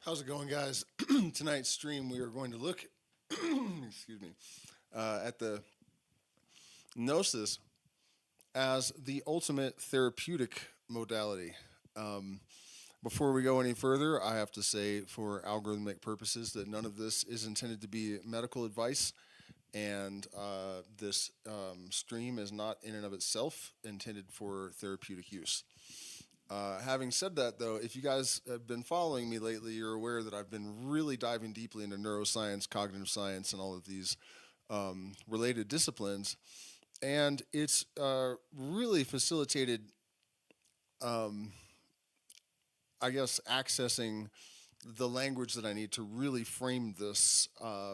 How's it going, guys? Tonight's stream, we are going to look, excuse me, at the Gnosis as the ultimate therapeutic modality. Um, Before we go any further, I have to say, for algorithmic purposes, that none of this is intended to be medical advice, and this stream is not in and of itself intended for therapeutic use. Having said that, though, if you guys have been following me lately, you're aware that I've been really diving deeply into neuroscience, cognitive science, and all of these related disciplines. And it's really facilitated, um, I guess, accessing the language that I need to really frame this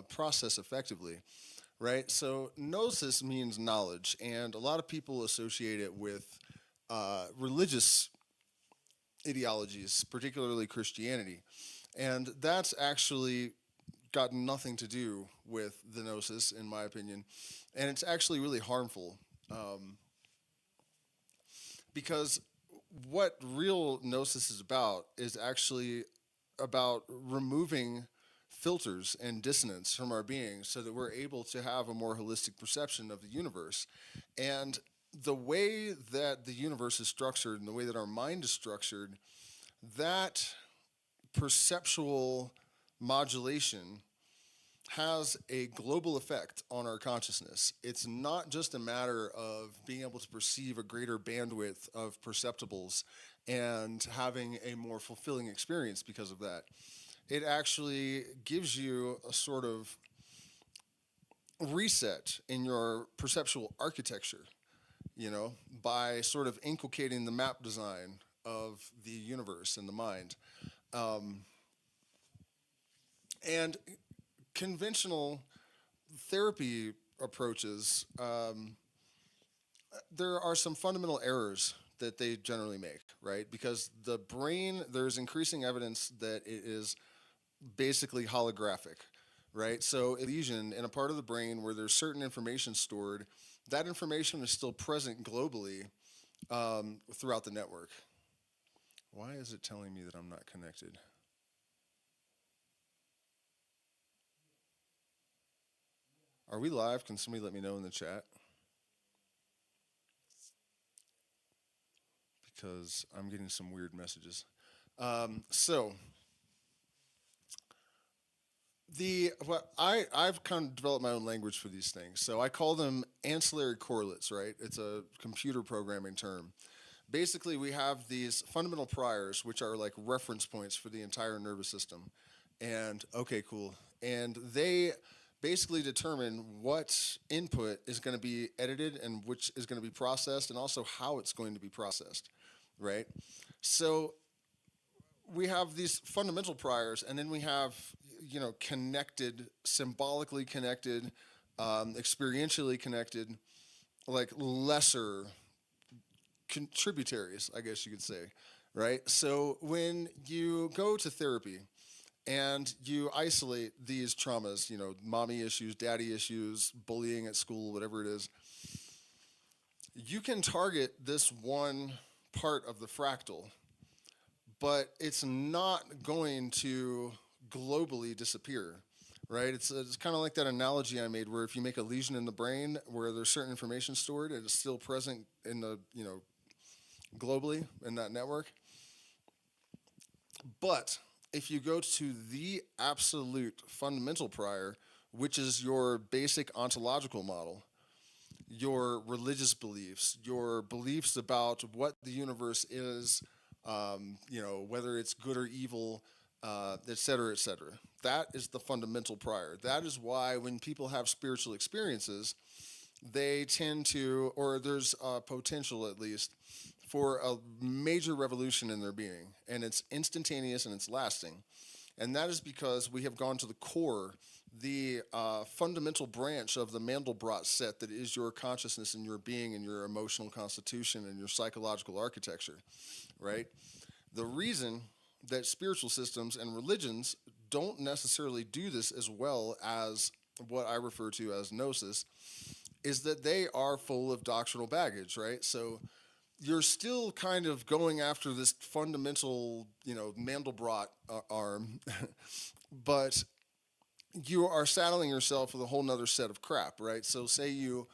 process effectively, right? So, gnosis means knowledge, and a lot of people associate it with religious ideologies, particularly Christianity. And that's actually got nothing to do with the gnosis, in my opinion. And it's actually really harmful um, because what real gnosis is actually about removing filters and dissonance from our being so that we're able to have a more holistic perception of the universe. And the way that the universe is structured and the way that our mind is structured, that perceptual modulation has a global effect on our consciousness. It's not just a matter of being able to perceive a greater bandwidth of perceptibles and having a more fulfilling experience because of that. It actually gives you a sort of reset in your perceptual architecture, by sort of inculcating the map design of the universe and the mind. Um, and conventional therapy approaches, there are some fundamental errors that they generally make, right? Because the brain, there's increasing evidence that it is basically holographic, right? So, a lesion in a part of the brain where there's certain information stored, that information is still present globally throughout the network. Why is it telling me that I'm not connected? Are we live? Can somebody let me know in the chat? Because I'm getting some weird messages. So I've kind of developed my own language for these things. So I call them ancillary correlates, right? It's a computer programming term. Basically, we have these fundamental priors, which are like reference points for the entire nervous system. And okay, cool. And they basically determine what input is going to be edited and which is going to be processed, and also how it's going to be processed, right? So we have these fundamental priors, and then we have, connected, symbolically connected, experientially connected, like lesser contributaries, I guess you could say, right? So when you go to therapy and you isolate these traumas, mommy issues, daddy issues, bullying at school, whatever it is, you can target this one part of the fractal, but it's not going to globally disappear, right? It's kind of like that analogy I made where if you make a lesion in the brain where there's certain information stored, it is still present in the, globally in that network. But if you go to the absolute fundamental prior, which is your basic ontological model, your religious beliefs, your beliefs about what the universe is, whether it's good or evil, et cetera, et cetera. That is the fundamental prior. That is why when people have spiritual experiences, they tend to, or there's a potential at least, for a major revolution in their being. And it's instantaneous and it's lasting. And that is because we have gone to the core, the fundamental branch of the Mandelbrot set that is your consciousness and your being and your emotional constitution and your psychological architecture, right? The reason that spiritual systems and religions don't necessarily do this as well as what I refer to as gnosis is that they are full of doctrinal baggage, right? So you're still kind of going after this fundamental, Mandelbrot arm, but you are saddling yourself with a whole nother set of crap, right? So say you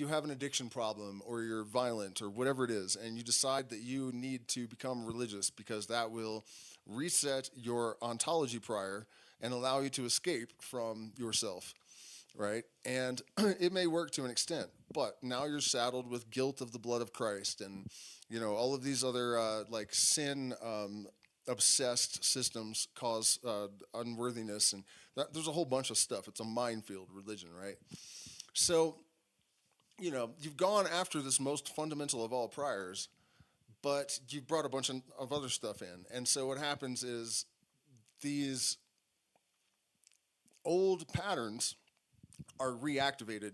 have an addiction problem or you're violent or whatever it is, and you decide that you need to become religious because that will reset your ontology prior and allow you to escape from yourself, right? And it may work to an extent, but now you're saddled with guilt of the blood of Christ and, all of these other like sin obsessed systems cause unworthiness. And there's a whole bunch of stuff. It's a minefield, religion, right? So, you've gone after this most fundamental of all priors, but you've brought a bunch of other stuff in. And so what happens is these old patterns are reactivated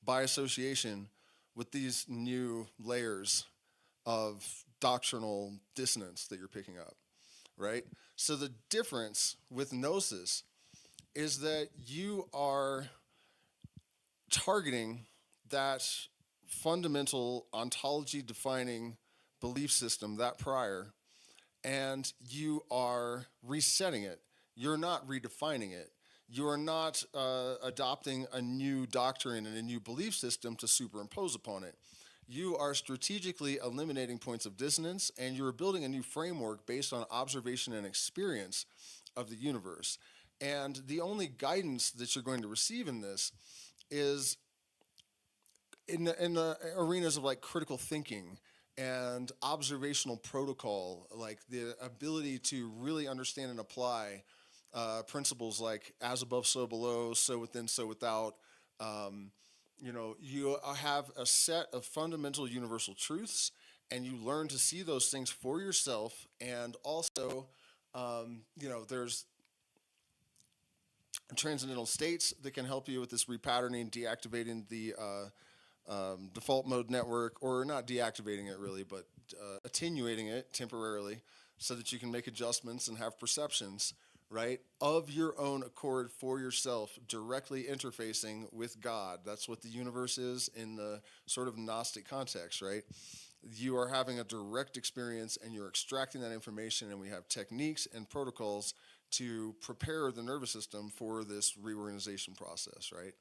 by association with these new layers of doctrinal dissonance that you're picking up, right? So the difference with Gnosis is that you are targeting that fundamental ontology defining belief system, that prior, and you are resetting it. You're not redefining it. You are not adopting a new doctrine and a new belief system to superimpose upon it. You are strategically eliminating points of dissonance, and you're building a new framework based on observation and experience of the universe. And the only guidance that you're going to receive in this is in the arenas of like critical thinking and observational protocol, like the ability to really understand and apply principles like as above, so below, so within, so without. You have a set of fundamental universal truths, and you learn to see those things for yourself. And also, there's transcendental states that can help you with this repatterning, deactivating the default mode network, or not deactivating it really, but attenuating it temporarily so that you can make adjustments and have perceptions, right, of your own accord for yourself, directly interfacing with God. That's what the universe is in the sort of Gnostic context, right? You are having a direct experience and you're extracting that information, and we have techniques and protocols to prepare the nervous system for this reorganization process, right?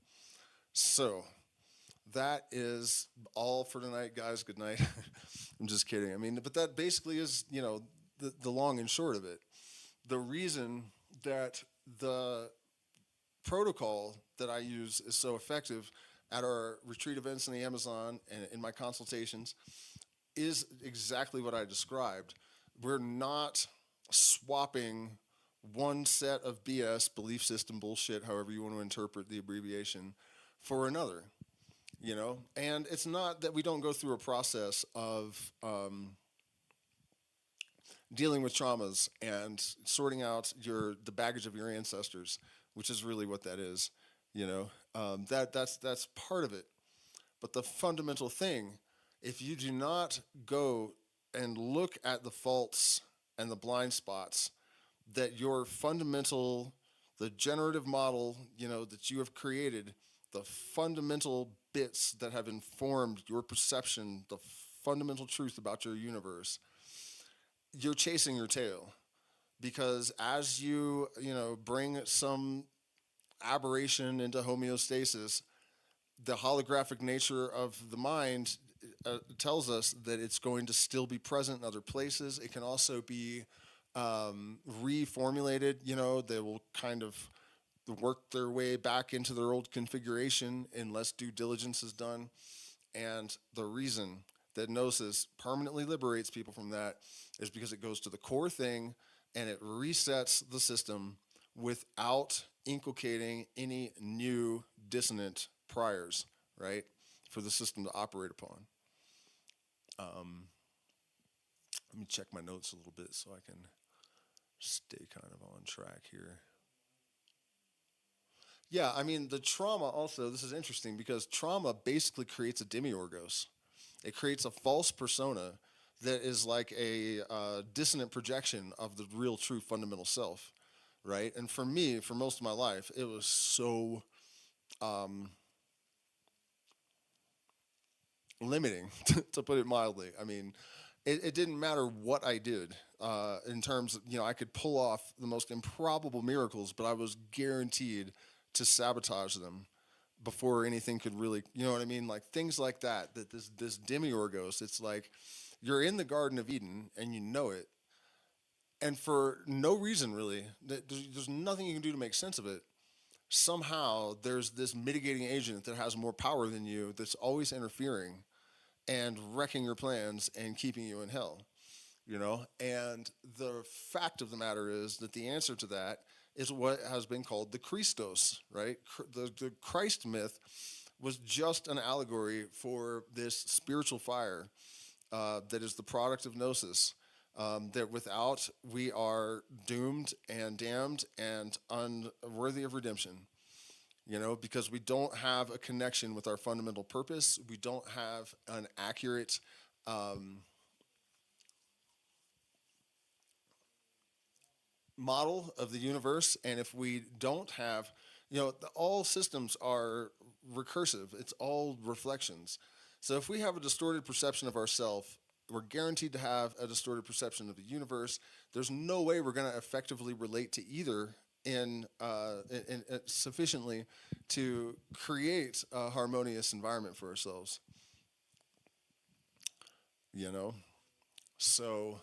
So that is all for tonight, guys. Good night. I'm just kidding. I mean, but that basically is, the long and short of it. The reason that the protocol that I use is so effective at our retreat events in the Amazon and in my consultations is exactly what I described. We're not swapping one set of BS, belief system bullshit, however you want to interpret the abbreviation, for another. And it's not that we don't go through a process of dealing with traumas and sorting out the baggage of your ancestors, which is really what that is. That's part of it. But the fundamental thing, if you do not go and look at the faults and the blind spots that your fundamental, the generative model, that you have created, the fundamental bits that have informed your perception, the fundamental truth about your universe, you're chasing your tail. Because as you bring some aberration into homeostasis, the holographic nature of the mind tells us that it's going to still be present in other places. It can also be reformulated. They will kind of work their way back into their old configuration unless due diligence is done. And the reason that Gnosis permanently liberates people from that is because it goes to the core thing and it resets the system without inculcating any new dissonant priors, right, for the system to operate upon. Let me check my notes a little bit so I can stay kind of on track here. Yeah, I mean, the trauma also, this is interesting because trauma basically creates a demiurgos. It creates a false persona that is like a dissonant projection of the real, true, fundamental self, right? And for me, for most of my life, it was so limiting, to put it mildly. I mean, it didn't matter what I did in terms of, I could pull off the most improbable miracles, but I was guaranteed to sabotage them before anything could really, you know what I mean? Like things like that, that this demiurgos, it's like you're in the Garden of Eden and you know it. And for no reason really, there's nothing you can do to make sense of it. Somehow there's this mitigating agent that has more power than you that's always interfering and wrecking your plans and keeping you in hell, And the fact of the matter is that the answer to that is what has been called the Christos, right? The Christ myth was just an allegory for this spiritual fire that is the product of Gnosis. That without we are doomed and damned and unworthy of redemption, because we don't have a connection with our fundamental purpose. We don't have an accurate model of the universe. And if we don't have, all systems are recursive, it's all reflections. So if we have a distorted perception of ourself, we're guaranteed to have a distorted perception of the universe. There's no way we're going to effectively relate to either in sufficiently to create a harmonious environment for ourselves. You know, so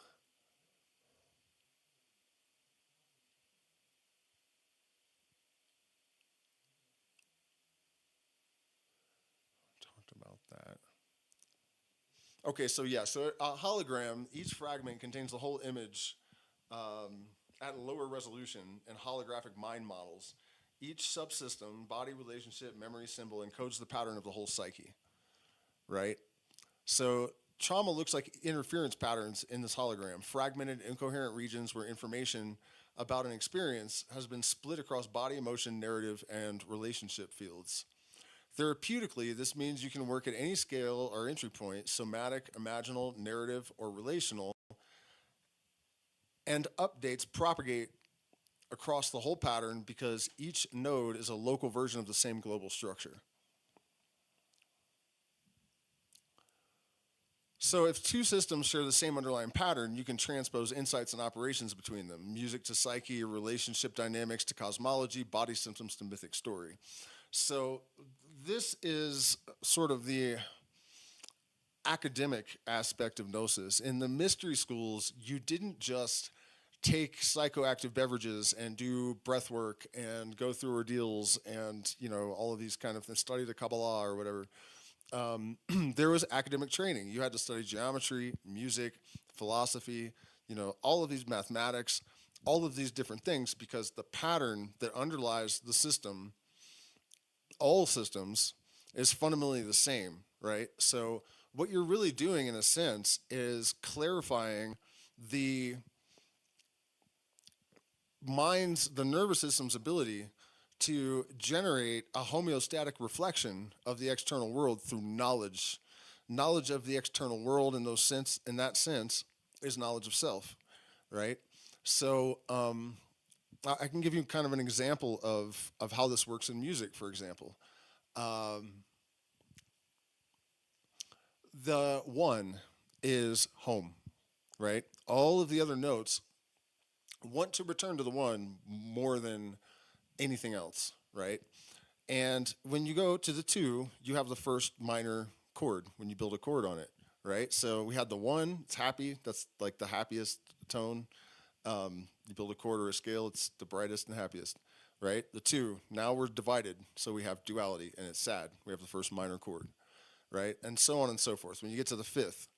talked about that. Okay, so yeah, so a hologram, each fragment contains the whole image at a lower resolution and holographic mind models. Each subsystem, body, relationship, memory, symbol, encodes the pattern of the whole psyche, right? So trauma looks like interference patterns in this hologram, fragmented, incoherent regions where information about an experience has been split across body, emotion, narrative, and relationship fields. Therapeutically, this means you can work at any scale or entry point, somatic, imaginal, narrative, or relational, and updates propagate across the whole pattern because each node is a local version of the same global structure. So if two systems share the same underlying pattern, you can transpose insights and operations between them. Music to psyche, relationship dynamics to cosmology, body symptoms to mythic story. So this is sort of the academic aspect of Gnosis. In the mystery schools, you didn't just take psychoactive beverages and do breath work and go through ordeals and, all of these kind of things, study the Kabbalah or whatever. There was academic training. You had to study geometry, music, philosophy, all of these mathematics, all of these different things because the pattern that underlies the system, all systems, is fundamentally the same, right? So what you're really doing in a sense is clarifying the the nervous system's ability to generate a homeostatic reflection of the external world through knowledge. Knowledge of the external world in that sense is knowledge of self, right? So I can give you kind of an example of how this works in music, for example. The one is home, right? All of the other notes want to return to the one more than anything else, right? And when you go to the two, you have the first minor chord when you build a chord on it, right? So we had the one, it's happy, that's like the happiest tone. You build a chord or a scale, it's the brightest and happiest, right? The two, now we're divided, so we have duality, and it's sad. We have the first minor chord, right? And so on and so forth. When you get to the fifth,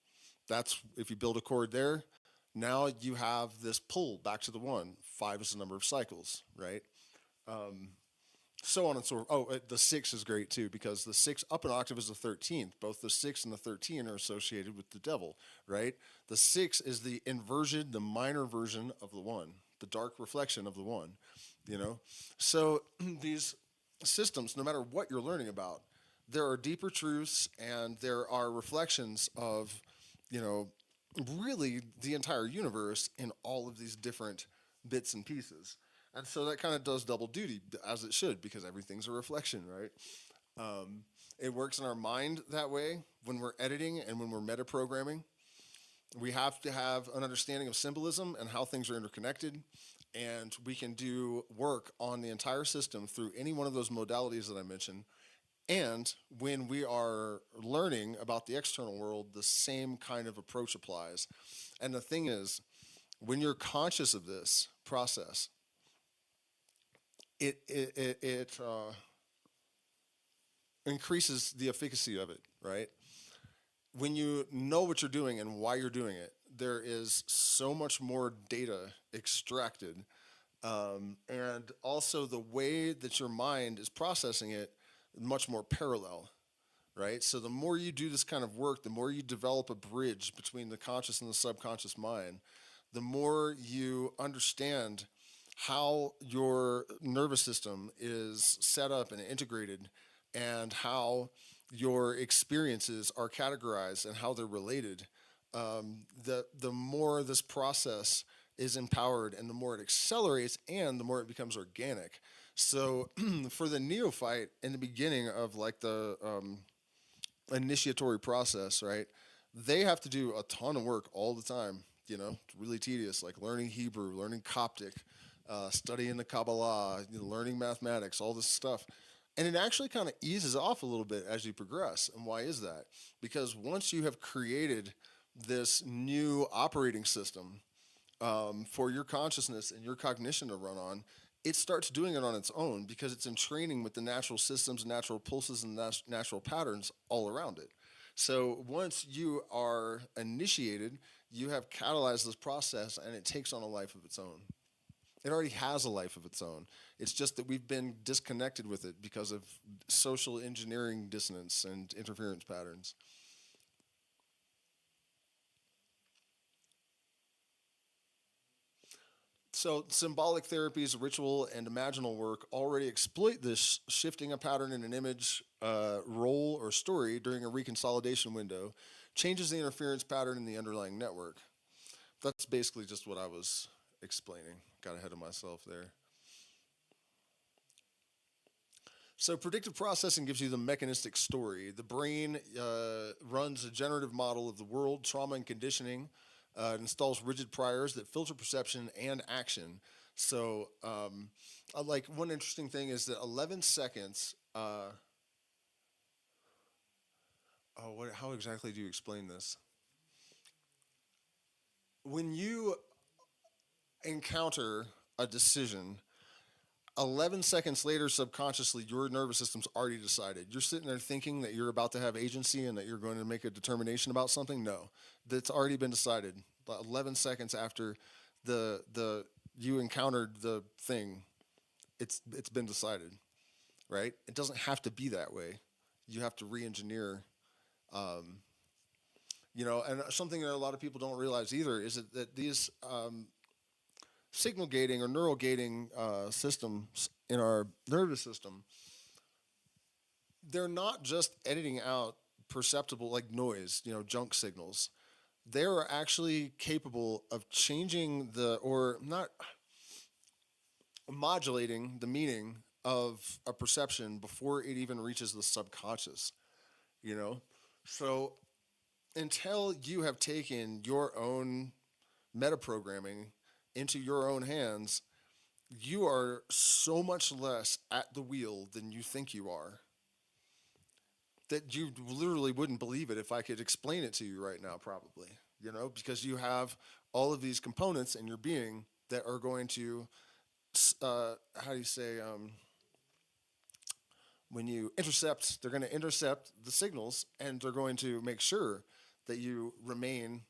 that's if you build a chord there, now you have this pull back to the one. Five is the number of cycles, right? So on and so forth. Oh, the six is great too because the six up an octave is the 13th. Both the six and the 13 are associated with the devil, right? The six is the inversion, the minor version of the one, the dark reflection of the one, So these systems, no matter what you're learning about, there are deeper truths and there are reflections of, really the entire universe in all of these different bits and pieces. And so that kind of does double duty, as it should, because everything's a reflection, right? It works in our mind that way when we're editing and when we're metaprogramming. We have to have an understanding of symbolism and how things are interconnected. And we can do work on the entire system through any one of those modalities that I mentioned. And when we are learning about the external world, the same kind of approach applies. And the thing is, when you're conscious of this process, it increases the efficacy of it, right? When you know what you're doing and why you're doing it, there is so much more data extracted. And also the way that your mind is processing it, much more parallel, right? So the more you do this kind of work, the more you develop a bridge between the conscious and the subconscious mind, the more you understand how your nervous system is set up and integrated and how your experiences are categorized and how they're related, the more this process is empowered and the more it accelerates and the more it becomes organic. So for the neophyte in the beginning of like the initiatory process, right? They have to do a ton of work all the time. It's really tedious, like learning Hebrew, learning Coptic, studying the Kabbalah, learning mathematics, all this stuff. And it actually kind of eases off a little bit as you progress. And why is that? Because once you have created this new operating system for your consciousness and your cognition to run on, it starts doing it on its own because it's in training with the natural systems, natural pulses, and natural patterns all around it. So once you are initiated, you have catalyzed this process and it takes on a life of its own. It already has a life of its own. It's just that we've been disconnected with it because of social engineering dissonance and interference patterns. So symbolic therapies, ritual, and imaginal work already exploit this shifting a pattern in an image, role, or story during a reconsolidation window, changes the interference pattern in the underlying network. That's basically just what I was explaining. Got ahead of myself there. So predictive processing gives you the mechanistic story. The brain runs a generative model of the world, trauma and conditioning. It installs rigid priors that filter perception and action. So, like one interesting thing is that 11 seconds. How exactly do you explain this? When you encounter a decision, 11 seconds later, subconsciously, your nervous system's already decided. You're sitting there thinking that you're about to have agency and that you're going to make a determination about something. No, that's already been decided. But 11 seconds after the you encountered the thing, it's been decided, right? It doesn't have to be that way. You have to re-engineer. Um, and something that a lot of people don't realize either is that these signal gating or neural gating systems in our nervous system, they're not just editing out perceptible like noise, junk signals. They're actually capable of changing or not modulating the meaning of a perception before it even reaches the subconscious, you know? So until you have taken your own metaprogramming into your own hands, you are so much less at the wheel than you think you are that you literally wouldn't believe it if I could explain it to you right now, probably, because you have all of these components in your being that are going to, how do you say, when you intercept, they're going to intercept the signals and they're going to make sure that you remain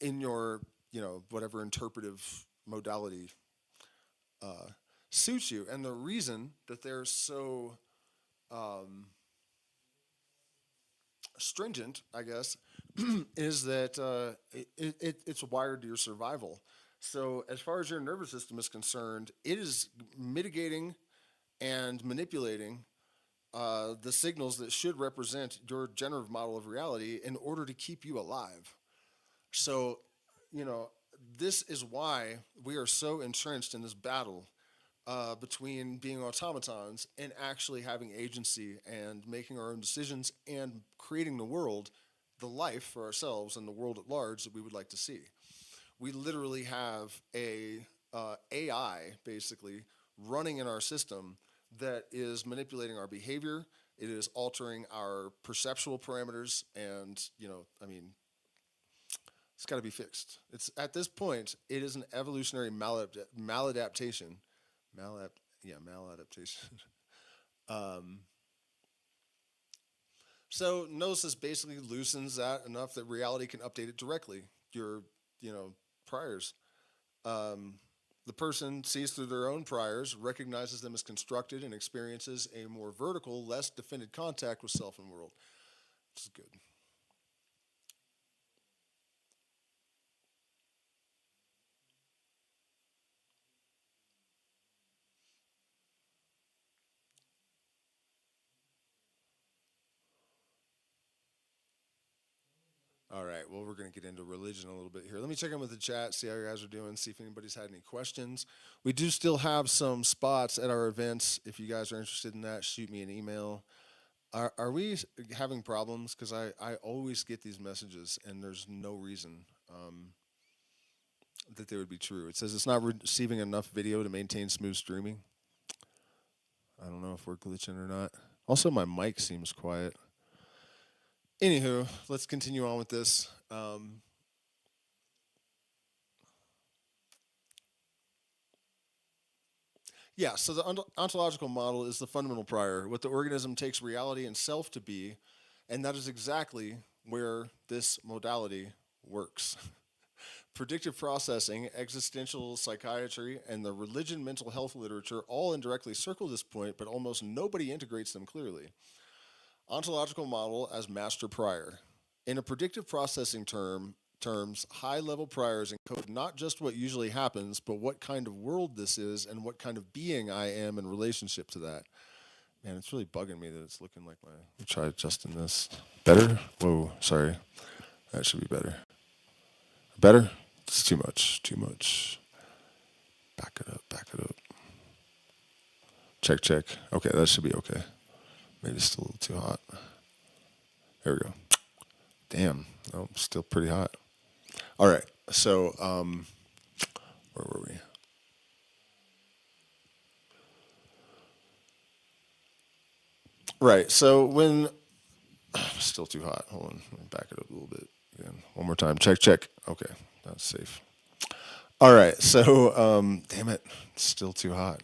in your, whatever interpretive modality suits you. And the reason that they're so stringent, I guess, is that it's wired to your survival. So as far as your nervous system is concerned, it is mitigating and manipulating the signals that should represent your generative model of reality in order to keep you alive. So, this is why we are so entrenched in this battle between being automatons and actually having agency and making our own decisions and creating the world, the life for ourselves and the world at large that we would like to see. We literally have a AI basically running in our system that is manipulating our behavior. It is altering our perceptual parameters, and I mean, it's got to be fixed. It's at this point, it is an evolutionary maladaptation, maladaptation. um, so Gnosis basically loosens that enough that reality can update it directly. Your, priors. Um, the person sees through their own priors, recognizes them as constructed, and experiences a more vertical, less defended contact with self and world, which is good. All right. Well, we're going to get into religion a little bit here. Let me check in with the chat, see how you guys are doing, see if anybody's had any questions. We do still have some spots at our events. If you guys are interested in that, shoot me an email. Are we having problems? Because I always get these messages, and there's no reason that they would be true. It says it's not receiving enough video to maintain smooth streaming. I don't know if we're glitching or not. Also, my mic seems quiet. Anywho, let's continue on with this. Yeah, so the ontological model is the fundamental prior, what the organism takes reality and self to be, and that is exactly where this modality works. Predictive processing, existential psychiatry, and the religion mental health literature all indirectly circle this point, but almost nobody integrates them clearly. Ontological model as master prior. In a predictive processing terms, high-level priors encode not just what usually happens, but what kind of world this is and what kind of being I am in relationship to that. Man, it's really bugging me that it's looking like my... Let me try adjusting this. Better? Whoa, sorry. That should be better. Better? It's too much, too much. Back it up, back it up. Check, check. Okay, that should be okay. Maybe it's still a little too hot. There we go. Damn, oh, still pretty hot. All right, so where were we? Right, so when still too hot. Hold on, let me back it up a little bit again. One more time. Check, check. Okay, that's safe. All right, so damn it, it's still too hot.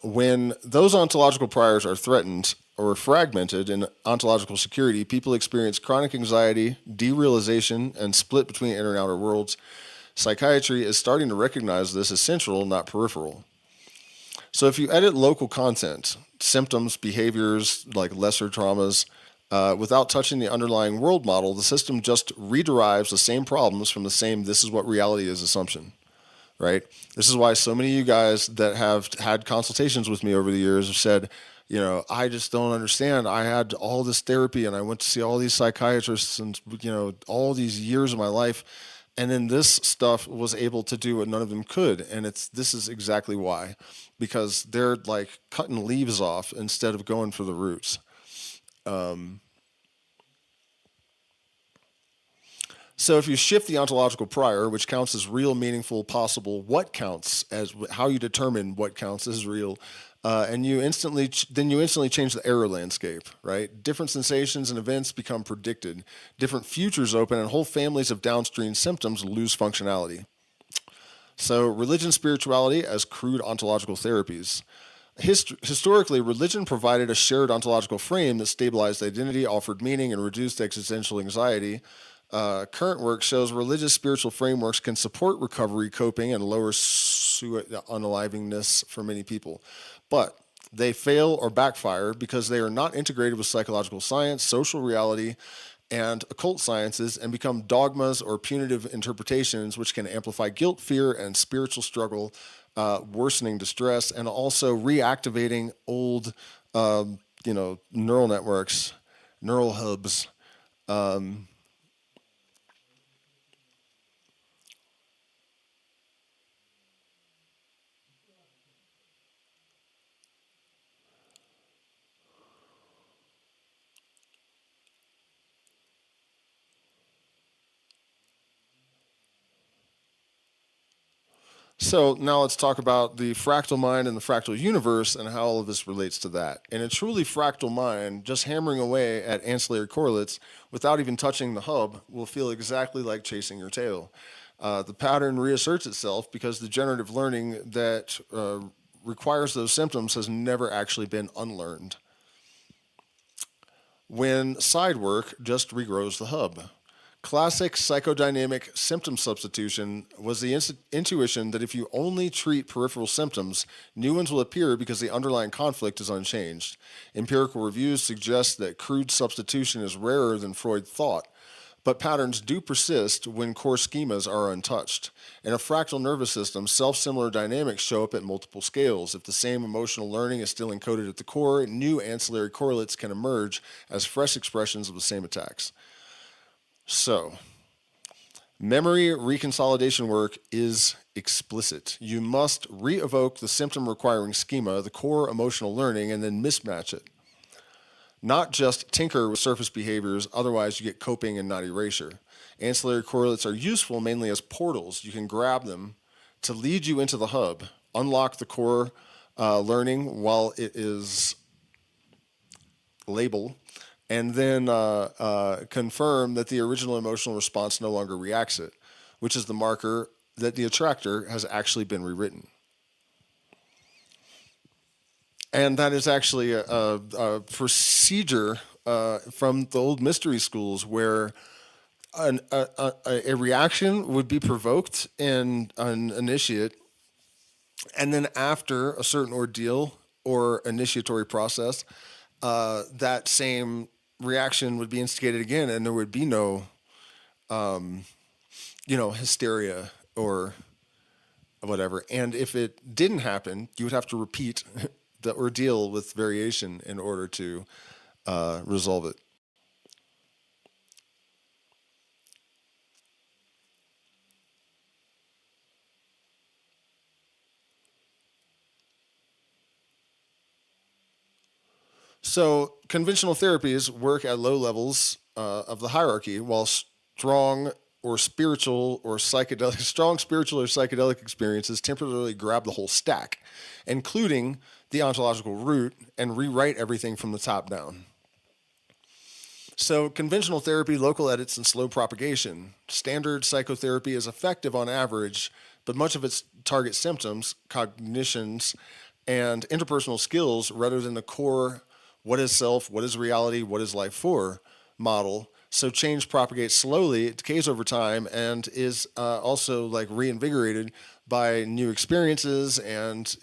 When those ontological priors are threatened or fragmented in ontological security, people experience chronic anxiety, derealization, and split between inner and outer worlds. Psychiatry is starting to recognize this as central, not peripheral. So if you edit local content, symptoms, behaviors like lesser traumas, without touching the underlying world model, the system just rederives the same problems from the same "this is what reality is" assumption. Right? This is why so many of you guys that have had consultations with me over the years have said, I just don't understand. I had all this therapy and I went to see all these psychiatrists and, all these years of my life. And then this stuff was able to do what none of them could. And this is exactly why, because they're like cutting leaves off instead of going for the roots. So if you shift the ontological prior, which counts as real, meaningful, possible, what counts as how you determine what counts as real, and you instantly change the error landscape, right? Different sensations and events become predicted. Different futures open, and whole families of downstream symptoms lose functionality. So religion, spirituality as crude ontological therapies. Historically, religion provided a shared ontological frame that stabilized identity, offered meaning, and reduced existential anxiety. Current work shows religious spiritual frameworks can support recovery, coping, and lower unalivingness for many people. But they fail or backfire because they are not integrated with psychological science, social reality, and occult sciences, and become dogmas or punitive interpretations which can amplify guilt, fear, and spiritual struggle, worsening distress, and also reactivating old, neural networks, neural hubs. So now let's talk about the fractal mind and the fractal universe and how all of this relates to that. In a truly fractal mind, just hammering away at ancillary correlates without even touching the hub will feel exactly like chasing your tail. The pattern reasserts itself because the generative learning that requires those symptoms has never actually been unlearned. When side work just regrows the hub. Classic psychodynamic symptom substitution was the intuition that if you only treat peripheral symptoms, new ones will appear because the underlying conflict is unchanged. Empirical reviews suggest that crude substitution is rarer than Freud thought, but patterns do persist when core schemas are untouched. In a fractal nervous system, self-similar dynamics show up at multiple scales. If the same emotional learning is still encoded at the core, new ancillary correlates can emerge as fresh expressions of the same attacks. So, memory reconsolidation work is explicit. You must re-evoke the symptom-requiring schema, the core emotional learning, and then mismatch it. Not just tinker with surface behaviors, otherwise you get coping and not erasure. Ancillary correlates are useful mainly as portals. You can grab them to lead you into the hub, unlock the core learning while it is labeled, and then confirm that the original emotional response no longer reacts it, which is the marker that the attractor has actually been rewritten. And that is actually a procedure from the old mystery schools where a reaction would be provoked in an initiate, and then after a certain ordeal or initiatory process, that same reaction would be instigated again, and there would be no, hysteria or whatever. And if it didn't happen, you would have to repeat the ordeal with variation in order to resolve it. So conventional therapies work at low levels of the hierarchy, while strong or spiritual or psychedelic, strong spiritual or psychedelic experiences temporarily grab the whole stack, including the ontological root, and rewrite everything from the top down. So conventional therapy, local edits, and slow propagation. Standard psychotherapy is effective on average, but much of its target symptoms, cognitions, and interpersonal skills rather than the core what is self, what is reality, what is life for model. So change propagates slowly, it decays over time, and is also like reinvigorated by new experiences. And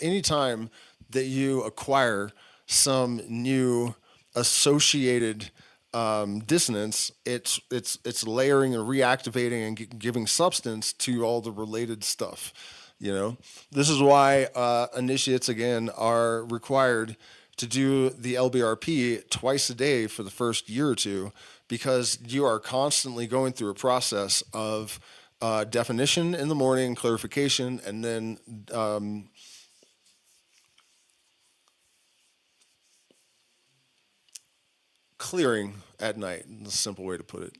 anytime that you acquire some new associated dissonance, it's layering and reactivating and giving substance to all the related stuff. This is why initiates again are required to do the LBRP twice a day for the first year or two, because you are constantly going through a process of definition in the morning, clarification, and then clearing at night. That's a simple way to put it.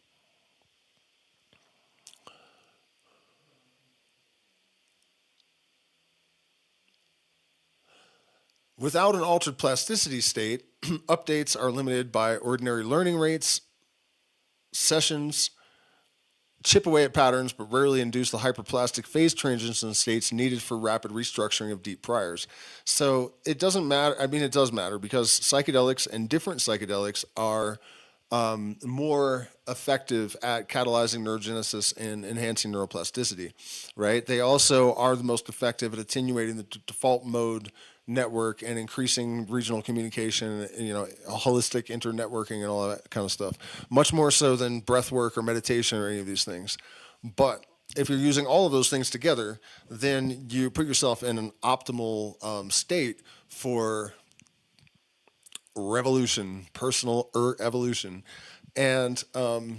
Without an altered plasticity state, updates are limited by ordinary learning rates, sessions, chip away at patterns, but rarely induce the hyperplastic phase transition states needed for rapid restructuring of deep priors. So it doesn't matter. I mean, it does matter because psychedelics and different psychedelics are more effective at catalyzing neurogenesis and enhancing neuroplasticity, right? They also are the most effective at attenuating the default mode network and increasing regional communication, holistic internetworking and all that kind of stuff. Much more so than breath work or meditation or any of these things. But if you're using all of those things together, then you put yourself in an optimal state for revolution, personal evolution. And it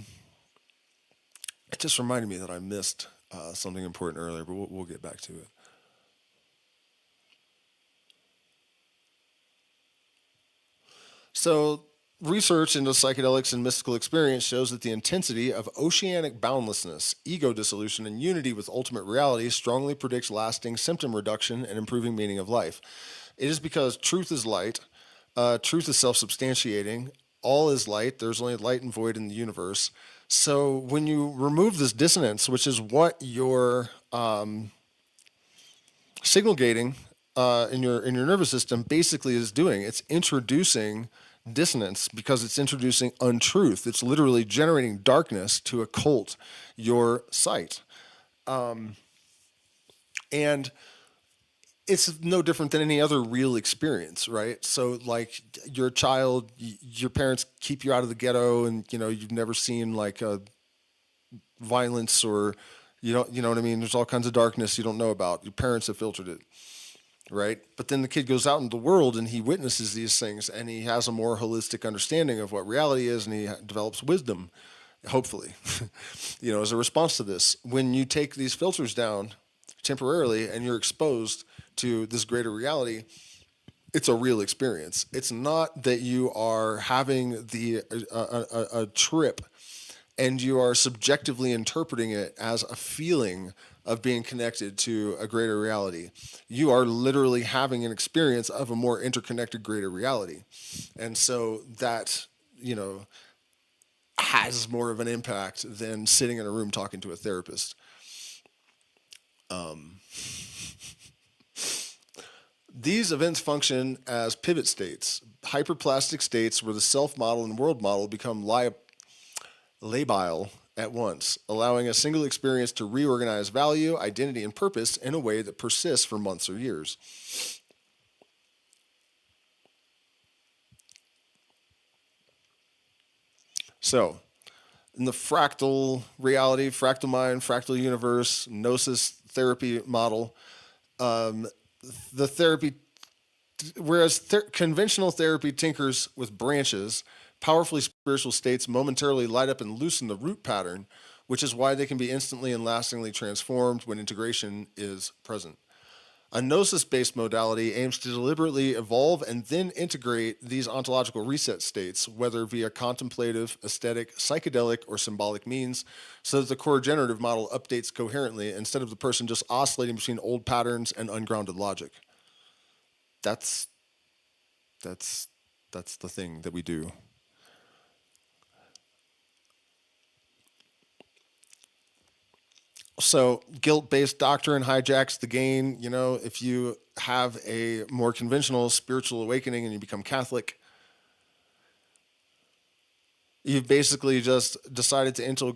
just reminded me that I missed something important earlier, but we'll get back to it. So Research into psychedelics and mystical experience shows that the intensity of oceanic boundlessness, ego dissolution, and unity with ultimate reality strongly predicts lasting symptom reduction and improving meaning of life. It is because truth is light, truth is self substantiating, all is light, there's only light and void in the universe. So when you remove this dissonance, which is what you're signal gating in your nervous system basically is doing, it's introducing dissonance because it's introducing untruth. It's literally generating darkness to occult your sight. And it's no different than any other real experience, right? So, like, you're a child, your parents keep you out of the ghetto, and you've never seen like violence or you know what I mean. There's all kinds of darkness you don't know about. Your parents have filtered it, right? But then the kid goes out into the world and he witnesses these things, and he has a more holistic understanding of what reality is, and he develops wisdom, hopefully, as a response to this. When you take these filters down temporarily and you're exposed to this greater reality, it's a real experience. It's not that you are having a trip and you are subjectively interpreting it as a feeling of being connected to a greater reality. You are literally having an experience of a more interconnected greater reality. And so that, has more of an impact than sitting in a room talking to a therapist. These events function as pivot states, hyperplastic states where the self model and world model become labile at once, allowing a single experience to reorganize value, identity, and purpose in a way that persists for months or years. So, in the fractal reality, fractal mind, fractal universe, Gnosis therapy model, the therapy, whereas conventional therapy tinkers with branches, powerfully spiritual states momentarily light up and loosen the root pattern, which is why they can be instantly and lastingly transformed when integration is present. A gnosis based modality aims to deliberately evolve and then integrate these ontological reset states, whether via contemplative, aesthetic, psychedelic, or symbolic means, so that the core generative model updates coherently instead of the person just oscillating between old patterns and ungrounded logic. That's that's the thing that we do. So guilt-based doctrine hijacks the gain. If you have a more conventional spiritual awakening and you become Catholic, you've basically just decided to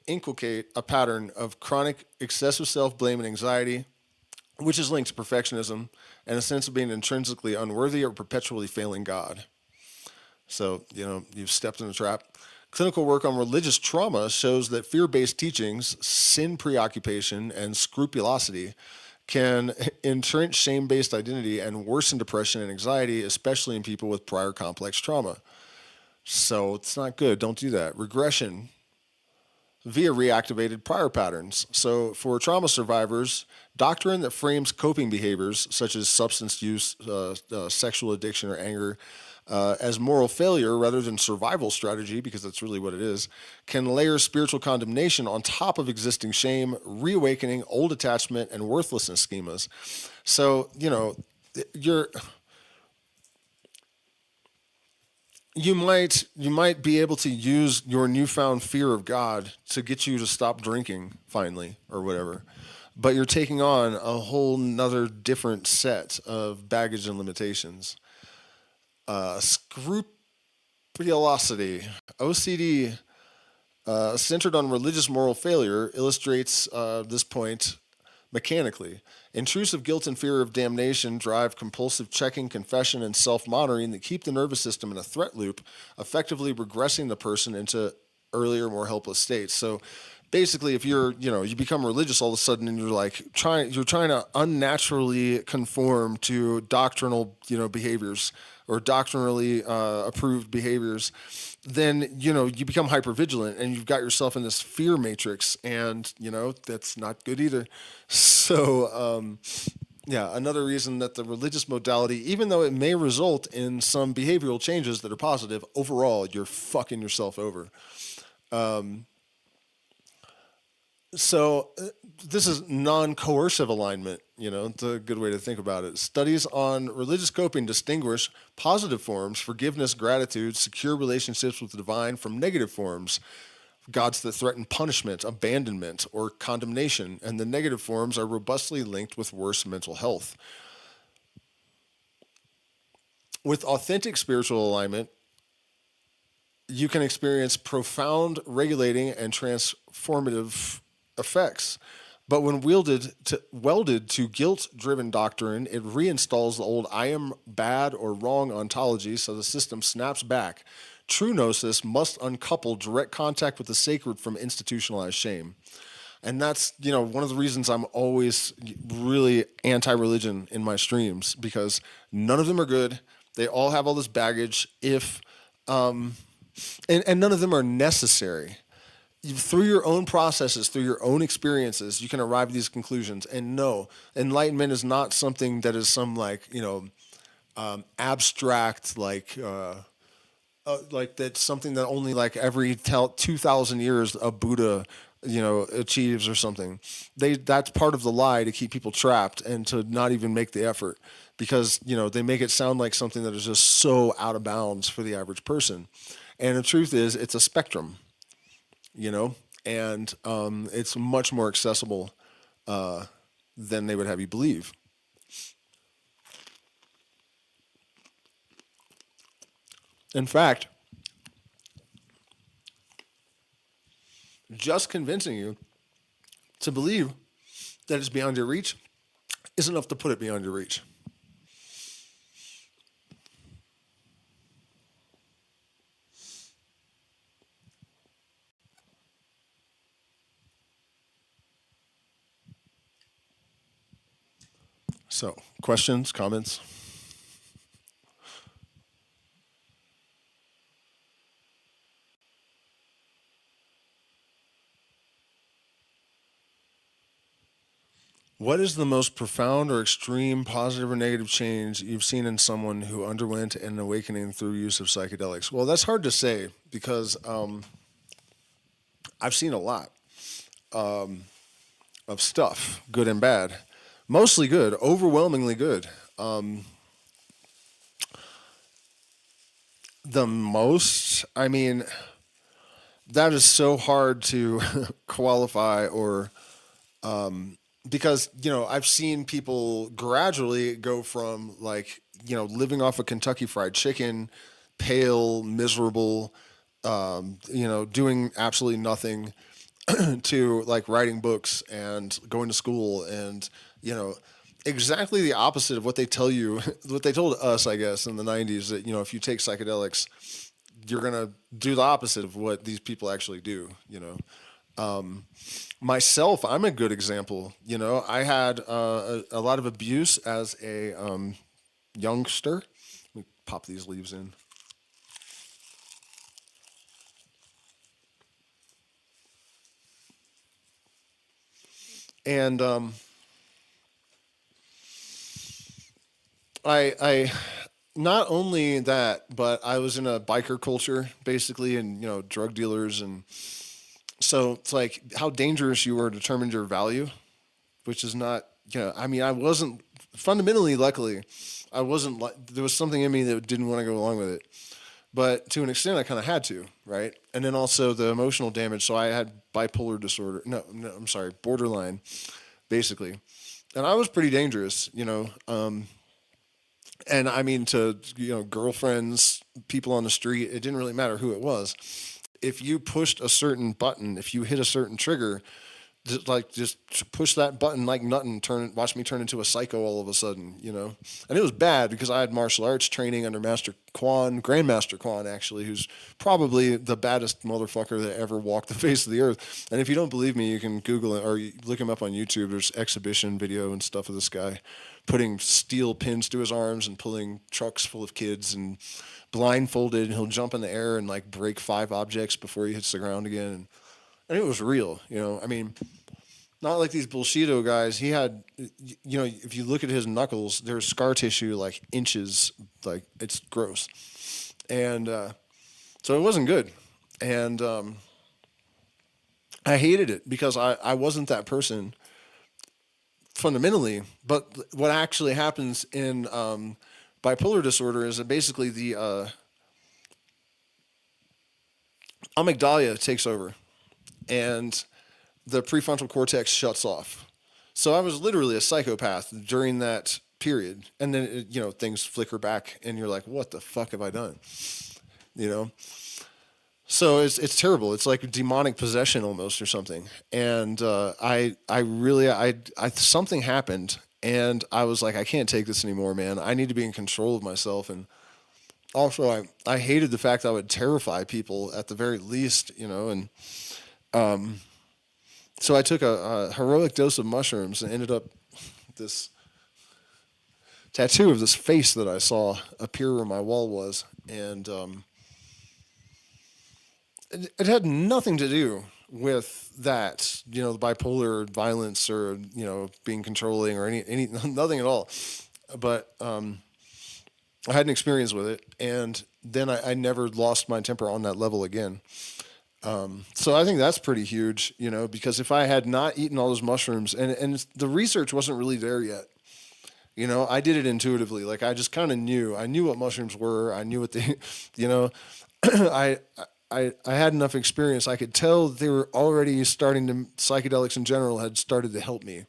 inculcate a pattern of chronic excessive self-blame and anxiety, which is linked to perfectionism and a sense of being intrinsically unworthy or perpetually failing God. So, you've stepped in a trap. Clinical work on religious trauma shows that fear based teachings, sin preoccupation, and scrupulosity can entrench shame based identity and worsen depression and anxiety, especially in people with prior complex trauma. So it's not good. Don't do that. Regression via reactivated prior patterns. So for trauma survivors, doctrine that frames coping behaviors such as substance use, sexual addiction, or anger as moral failure rather than survival strategy, because that's really what it is, can layer spiritual condemnation on top of existing shame, reawakening old attachment and worthlessness schemas. So, you're you might be able to use your newfound fear of God to get you to stop drinking finally or whatever. But you're taking on a whole nother different set of baggage and limitations. Scrupulosity, OCD, centered on religious moral failure, illustrates this point mechanically. Intrusive guilt and fear of damnation drive compulsive checking, confession, and self monitoring that keep the nervous system in a threat loop, effectively regressing the person into earlier, more helpless states. So basically, if you become religious all of a sudden and you're trying to unnaturally conform to doctrinal, behaviors or doctrinally approved behaviors, then you become hypervigilant and you've got yourself in this fear matrix, and that's not good either. So Yeah, another reason that the religious modality, even though it may result in some behavioral changes that are positive, overall you're fucking yourself over. So this is non-coercive alignment. It's a good way to think about it. Studies on religious coping distinguish positive forms, forgiveness, gratitude, secure relationships with the divine, from negative forms, gods that threaten punishment, abandonment, or condemnation, and the negative forms are robustly linked with worse mental health. With authentic spiritual alignment, you can experience profound regulating and transformative effects. But when welded to guilt-driven doctrine, it reinstalls the old "I am bad" or "wrong" ontology, so the system snaps back. True gnosis must uncouple direct contact with the sacred from institutionalized shame. And that's, one of the reasons I'm always really anti-religion in my streams, because none of them are good. They all have all this baggage. And none of them are necessary. Through your own processes, through your own experiences, you can arrive at these conclusions. And no, enlightenment is not something that is some abstract like that's something that only like every 2,000 years a Buddha achieves or something. That's part of the lie to keep people trapped and to not even make the effort, because they make it sound like something that is just so out of bounds for the average person. And the truth is, it's a spectrum, and it's much more accessible than they would have you believe. In fact, just convincing you to believe that it's beyond your reach is enough to put it beyond your reach. So, questions, comments? What is the most profound or extreme positive or negative change you've seen in someone who underwent an awakening through use of psychedelics? Well, that's hard to say because I've seen a lot of stuff, good and bad. Mostly good, overwhelmingly good. The most, I mean, that is so hard to qualify or because I've seen people gradually go from living off of Kentucky Fried Chicken, pale, miserable, doing absolutely nothing, to like writing books and going to school and exactly the opposite of what they tell you, what they told us, I guess, in the 90s, that if you take psychedelics, you're gonna do the opposite of what these people actually do. Myself, I'm a good example. I had a lot of abuse as a youngster. Let me pop these leaves in. And I not only that, but I was in a biker culture basically, and drug dealers, and so it's like how dangerous you were determined your value, which is not. I mean, I wasn't fundamentally, luckily, I wasn't. There was something in me that didn't want to go along with it, but to an extent, I kind of had to, right? And then also the emotional damage. So I had bipolar disorder. No, I'm sorry, borderline, basically, and I was pretty dangerous, and I mean to girlfriends, people on the street. It didn't really matter who it was. If you pushed a certain button, if you hit a certain trigger, just push that button like nothing. Watch me turn into a psycho all of a sudden, And it was bad because I had martial arts training under Master Quan, Grandmaster Quan, actually, who's probably the baddest motherfucker that ever walked the face of the earth. And if you don't believe me, you can Google it or look him up on YouTube. There's exhibition video and stuff of this guy putting steel pins to his arms and pulling trucks full of kids and blindfolded, and he'll jump in the air and break 5 objects before he hits the ground again. And it was real, I mean, Not like these bullshito guys. He had, you know, if you look at his knuckles, there's scar tissue like inches, like it's gross, and so it wasn't good, and I hated it because I wasn't that person fundamentally. But what actually happens in bipolar disorder is that basically the amygdala takes over, and the prefrontal cortex shuts off. So I was literally a psychopath during that period, and then you know things flicker back, and you're like, "What the fuck have I done?" You know. So it's terrible. It's like demonic possession almost or something. And I really something happened, and I was like, I can't take this anymore, man. I need to be in control of myself. And also, I hated the fact that I would terrify people at the very least, you know. And so I took a heroic dose of mushrooms and ended up this tattoo of this face that I saw appear where my wall was, and it had nothing to do with that, you know, the bipolar violence or you know being controlling or any nothing at all. But I had an experience with it, and then I never lost my temper on that level again. So I think that's pretty huge, you know, because if I had not eaten all those mushrooms, and the research wasn't really there yet, you know, I did it intuitively. Like I just kind of knew. I knew what mushrooms were. I knew what they, you know, I. I had enough experience. I could tell they were already starting to, psychedelics in general had started to help me,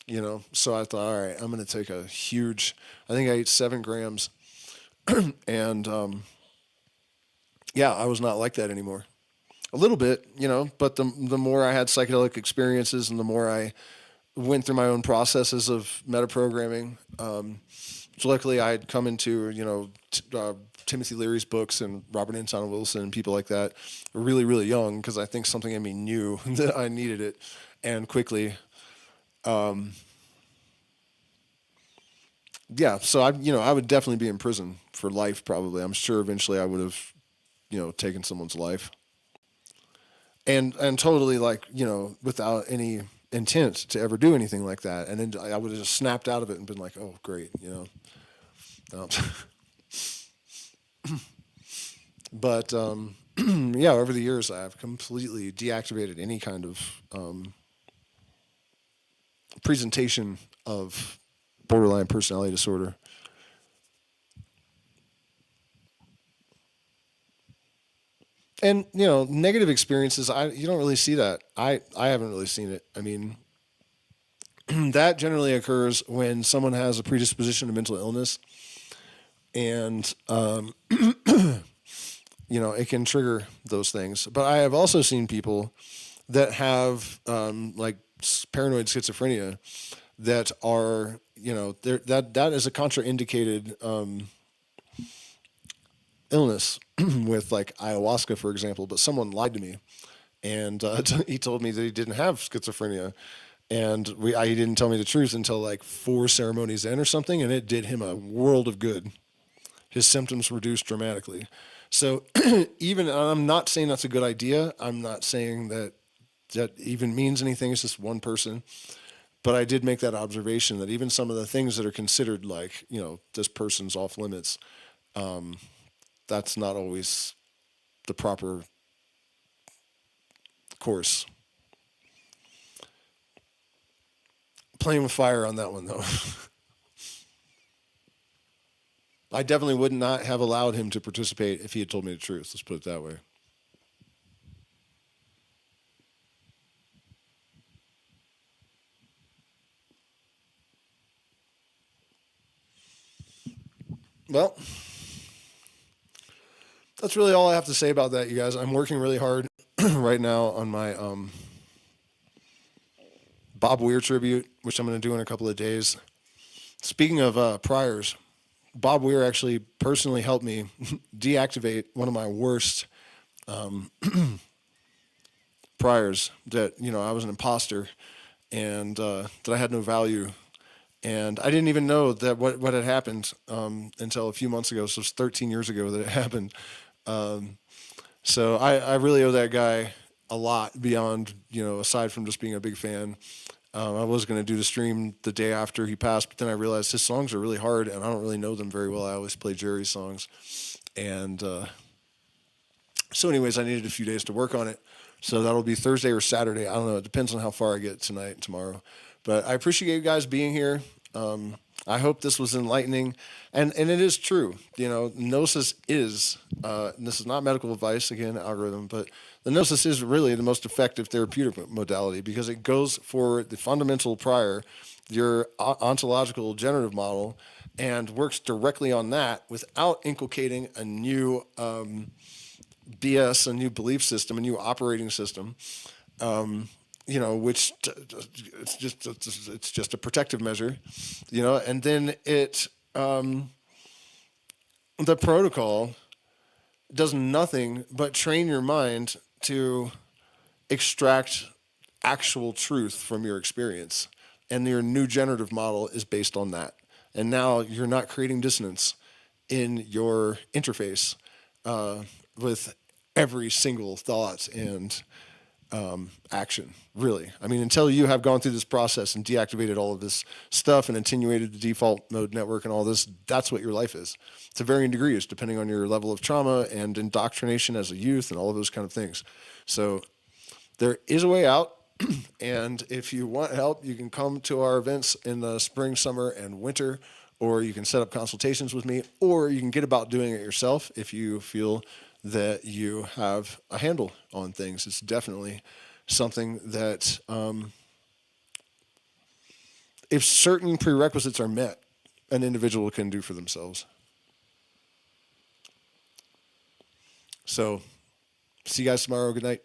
you know. So I thought, all right, I'm going to take a huge, I think I ate 7 grams. And yeah, I was not like that anymore. A little bit, you know, but the more I had psychedelic experiences and the more I went through my own processes of metaprogramming, so luckily I had come into, you know, Timothy Leary's books and Robert Anton Wilson and people like that really, really young, because I think something in me knew that I needed it, and quickly. Yeah, so I would definitely be in prison for life probably. I'm sure eventually I would have, you know, taken someone's life. And totally like, you know, without any intent to ever do anything like that. And then I would have just snapped out of it and been like, oh, great, you know. But yeah, over the years, I've completely deactivated any kind of presentation of borderline personality disorder. And you know, negative experiences, you don't really see that. I haven't really seen it. I mean, that generally occurs when someone has a predisposition to mental illness, and you know, it can trigger those things. But I have also seen people that have like paranoid schizophrenia that are, you know, that is a contraindicated illness with like ayahuasca, for example. But someone lied to me, and he told me that he didn't have schizophrenia, and he didn't tell me the truth until like 4 ceremonies in or something, and it did him a world of good. His symptoms reduced dramatically. So even, I'm not saying that's a good idea. I'm not saying that that even means anything. It's just one person. But I did make that observation that even some of the things that are considered like, you know, this person's off limits, that's not always the proper course. Playing with fire on that one, though. I definitely would not have allowed him to participate if he had told me the truth. Let's put it that way. Well, that's really all I have to say about that, you guys. I'm working really hard right now on my Bob Weir tribute, which I'm going to do in a couple of days. Speaking of priors, Bob Weir actually personally helped me deactivate one of my worst priors, that, you know, I was an imposter, and that I had no value. And I didn't even know that what had happened until a few months ago. So it was 13 years ago that it happened. So I really owe that guy a lot beyond, aside from just being a big fan. I was going to do the stream the day after he passed, but then I realized his songs are really hard, and I don't really know them very well. I always play Jerry's songs. And so anyways, I needed a few days to work on it. So that'll be Thursday or Saturday. I don't know. It depends on how far I get tonight and tomorrow. But I appreciate you guys being here. I hope this was enlightening. And it is true. Gnosis is, and this is not medical advice, again, algorithm, but the Gnosis is really the most effective therapeutic modality because it goes for the fundamental prior, your ontological generative model, and works directly on that without inculcating a new BS, a new belief system, a new operating system, which it's just a protective measure, and then the protocol does nothing but train your mind to extract actual truth from your experience, and your new generative model is based on that. And now you're not creating dissonance in your interface with every single thought and action, really. I mean, until you have gone through this process and deactivated all of this stuff and attenuated the default mode network and all this, that's what your life is. To varying degrees, depending on your level of trauma and indoctrination as a youth and all of those kind of things. So there is a way out. And if you want help, you can come to our events in the spring, summer, and winter, or you can set up consultations with me, or you can get about doing it yourself if you feel that you have a handle on things. It's definitely something that, if certain prerequisites are met, an individual can do for themselves. So, see you guys tomorrow. Good night.